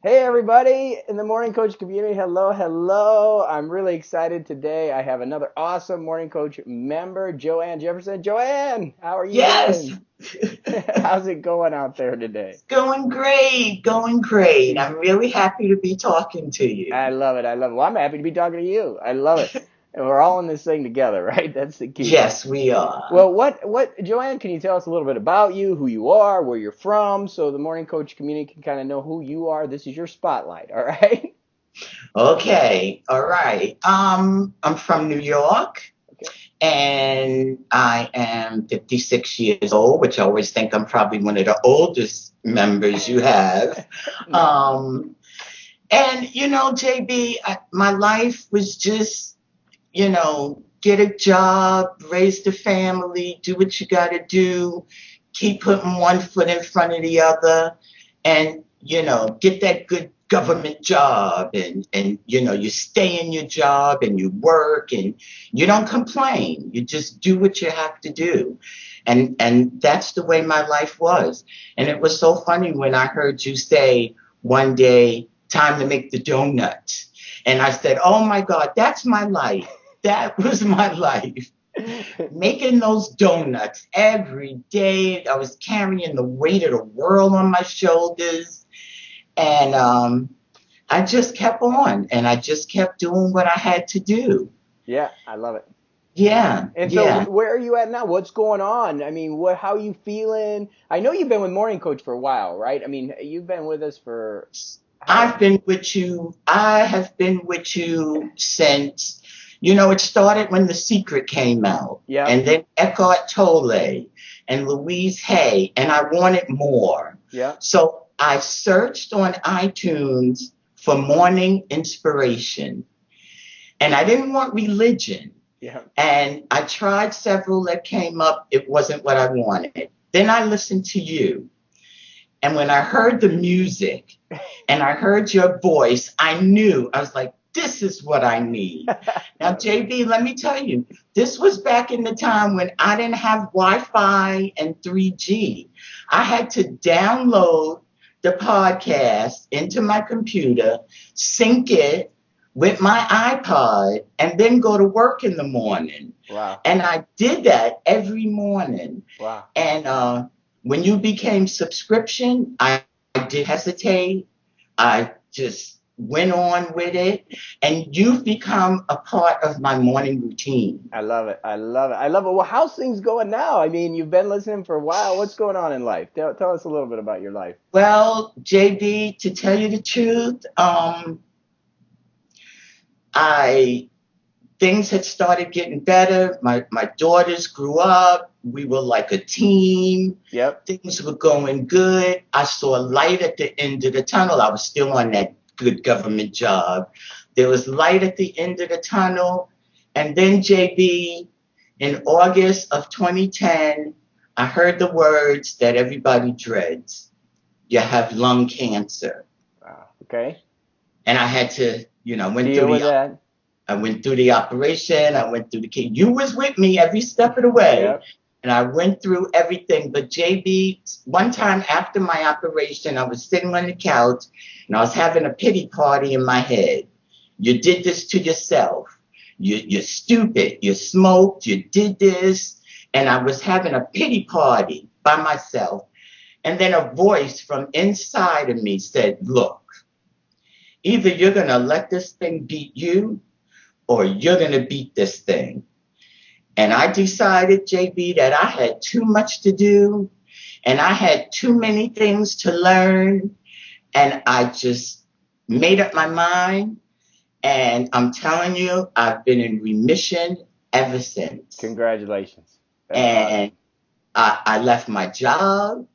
Hey everybody in the Morning Coach community. Hello, hello. I'm really excited today. I have another awesome Morning Coach member, Joanne Jefferson. Joanne, how are you Yes, doing? How's it going out there today? going great, going great. I'm really happy to be talking to you. I love it. I love it. Well, I'm happy to be talking to you. I love it. And we're all in this thing together, right? That's the key. Yes, we are. Well, Joanne, can you tell us a little bit about you, who you are, where you're from, so the Morning Coach community can kind of know who you are? This is your spotlight, all right? Okay, all right. I'm from New York Okay. and I am 56 years old, which I always think I'm probably one of the oldest members you have. No. Um, and JB, my life was just, get a job, raise the family, do what you got to do, keep putting one foot in front of the other, and get that good government job, and you stay in your job and you work and you don't complain. You just do what you have to do. And that's the way my life was. And it was so funny when I heard you say one day, time to make the donuts. And I said, oh my God, that's my life. That was my life. Making those donuts every day. I was carrying the weight of the world on my shoulders. And I just kept on and I just kept doing what I had to do. Yeah, I love it. Yeah, And so, yeah. where are you at now? What's going on? I mean, how are you feeling? I know you've been with Morning Coach for a while, right? I mean, you've been with us for how I've long? been with you. I have been with you since, it started when The Secret came out, Yep, and then Eckhart Tolle and Louise Hay, and I wanted more. yep, So I searched on iTunes for morning inspiration, and I didn't want religion. yep. And I tried several that came up. It wasn't what I wanted. Then I listened to you. And when I heard the music and I heard your voice, I knew, I was like, this is what I need. Now, No, JB, let me tell you, this was back in the time when I didn't have Wi Fi and 3G. I had to download the podcast into my computer, sync it with my iPod, and then go to work in the morning. wow, And I did that every morning. wow. And when you became subscription, I did hesitate. I just went on with it. And you've become a part of my morning routine. I love it. I love it. I love it. Well, how's things going now? I mean, you've been listening for a while. What's going on in life? Tell us a little bit about your life. Well, JB, to tell you the truth, I things had started getting better. My daughters grew up. We were like a team. Yep. Things were going good. I saw light at the end of the tunnel. I was still on that good government job. There was light at the end of the tunnel. And then, JB, in August of 2010, I heard the words that everybody dreads. You have lung cancer. Wow. Okay. And I had to, Deal with that. I went through the operation. I went through the key. You was with me every step of the way. Yep. And I went through everything. But JB, one time after my operation, I was sitting on the couch and I was having a pity party in my head. You did this to yourself. You're stupid. You smoked. You did this. And I was having a pity party by myself. And then a voice from inside of me said, look, either you're going to let this thing beat you or you're going to beat this thing. And I decided, JB, that I had too much to do and I had too many things to learn. And I just made up my mind. And I'm telling you, I've been in remission ever since. Congratulations. That's And awesome. I left my job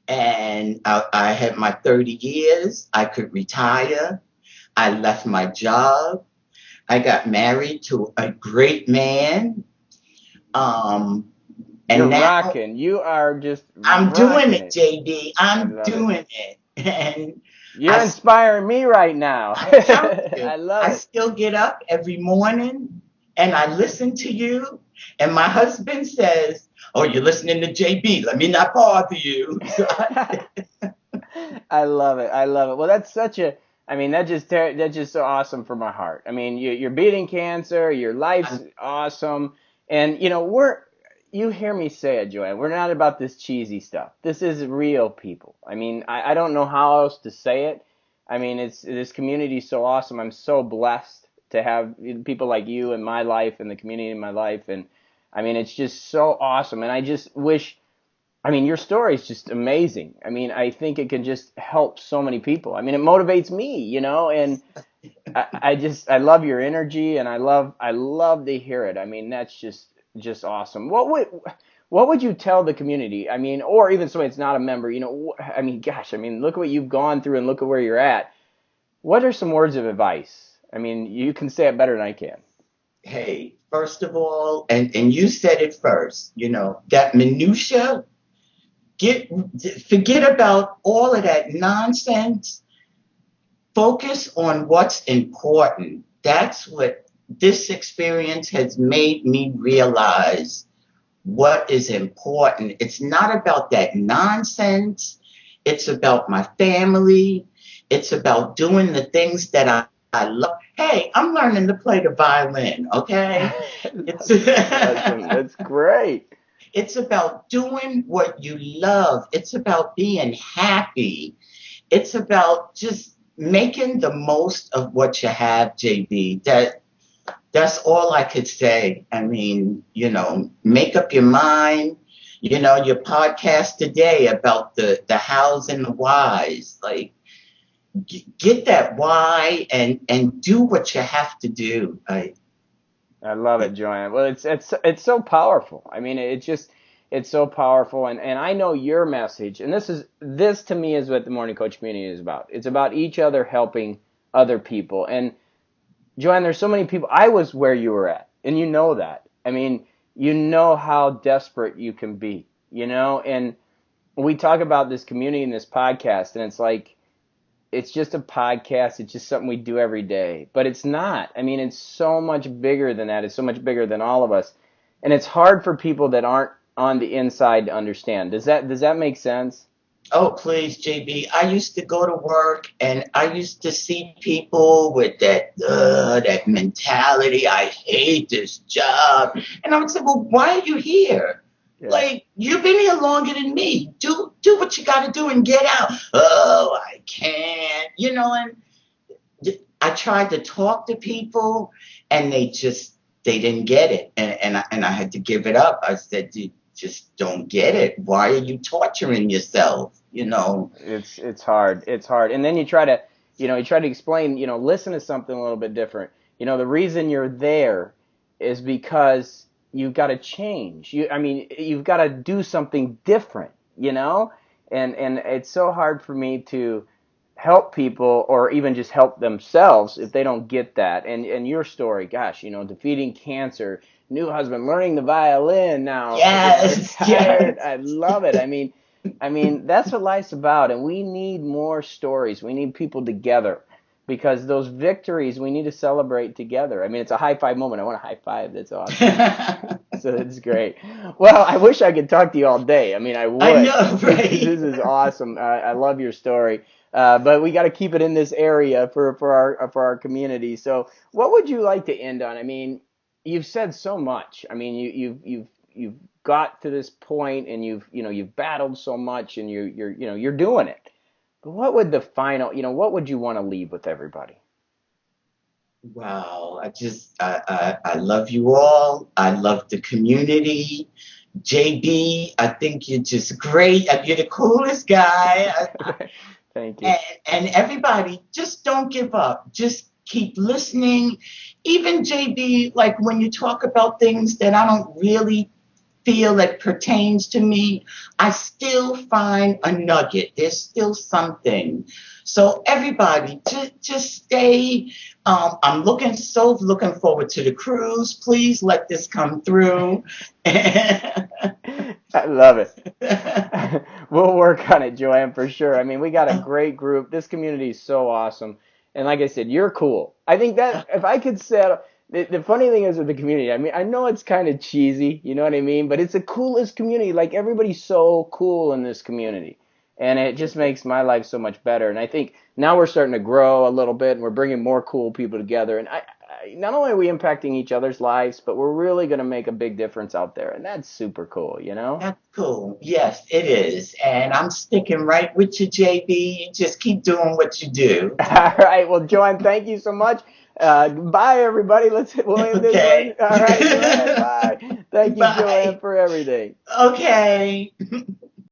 and I had my 30 years. I could retire. I left my job. I got married to a great man. Um, You're and now rocking. You are just I'm doing rocking it, it. JD. I I'm love it. doing it. And You're I, inspiring me right now. I'm telling you, I love I it. still get up every morning and I listen to you. And my husband says, oh, you're listening to JB. Let me not bother you. So I love it. I love it. Well, that's such a. I mean, that's just so awesome for my heart. I mean, you're beating cancer. Your life's awesome, and you hear me say it, Joanne. We're not about this cheesy stuff. This is real people. I mean, I don't know how else to say it. I mean, it's this community is so awesome. I'm so blessed to have people like you in my life and the community in my life, and I mean, it's just so awesome. And I just wish. I mean, your story is just amazing. I mean, I think it can just help so many people. I mean, it motivates me, and I love your energy, and I love to hear it. I mean, that's just awesome. What would you tell the community? I mean, or even somebody that's not a member, I mean, gosh, I mean, look at what you've gone through and look at where you're at. What are some words of advice? I mean, you can say it better than I can. Hey, first of all, and you said it first, that minutia, get forget about all of that nonsense. Focus on what's important. That's what this experience has made me realize what is important. It's not about that nonsense. It's about my family. It's about doing the things that I love. Hey, I'm learning to play the violin, okay? It's That's awesome. That's great. it's about doing what you love. It's about being happy. It's about just making the most of what you have, JB. That's all I could say. I mean, make up your mind. Your podcast today about the hows and the whys. Like, get that why and do what you have to do. I love it, Joanne. Well, it's so powerful. I mean, it's so powerful, and I know your message, and this to me is what the Morning Coach community is about. It's about each other helping other people. And Joanne, there's so many people. I was where you were at, and you know that. I mean, you know how desperate you can be, and we talk about this community in this podcast, and it's like it's just a podcast. It's just something we do every day. But it's not. I mean, it's so much bigger than that. It's so much bigger than all of us. And it's hard for people that aren't on the inside to understand. Does that make sense? Oh, please, JB. I used to go to work and I used to see people with that mentality. I hate this job. And I would say, well, why are you here? Yeah. Like, you've been here longer than me. Do what you got to do and get out. Oh, I can't. And I tried to talk to people and they didn't get it. And I had to give it up. I said, you just don't get it. Why are you torturing yourself? It's hard. It's hard. And then you try to explain, listen to something a little bit different. The reason you're there is because you've got to change. I mean, you've got to do something different. And it's so hard for me to help people or even just help themselves if they don't get that. And your story, gosh, defeating cancer, new husband, learning the violin now, Yes, retired. yes. I love it. I mean that's what life's about, and we need more stories. We need people together because those victories we need to celebrate together. I mean, it's a high five moment. I want a high five. That's awesome. So it's great. Well, I wish I could talk to you all day. I mean, I I would. know, This right? is awesome. I love your story. But we got to keep it in this area for our community. So, what would you like to end on? I mean, you've said so much. I mean, you've got to this point, and you've battled so much, and you're doing it. But what would the final? What would you want to leave with everybody? Wow, I love you all. I love the community. JB, I think you're just great. You're the coolest guy. Thank you. And everybody, just don't give up. Just keep listening. Even JB, like when you talk about things that I don't really feel that pertains to me, I still find a nugget. There's still something. So everybody, just stay. I'm looking forward to the cruise. Please let this come through. I love it. We'll work on it, Joanne, for sure. I mean, we got a great group. This community is so awesome. And like I said, you're cool. I think that if I could settle, the funny thing is with the community, I mean, I know it's kind of cheesy, you know what I mean? But it's the coolest community. Like, everybody's so cool in this community. And it just makes my life so much better. And I think now we're starting to grow a little bit, and we're bringing more cool people together. And not only are we impacting each other's lives, but we're really going to make a big difference out there. And that's super cool, you know? That's cool. Yes, it is. And I'm sticking right with you, JB. You just keep doing what you do. All right. Well, Joanne, thank you so much. Bye, everybody. We'll end this one. Okay. All right, Joanne. Bye. Thank you, Joanne, Bye. for everything. Okay.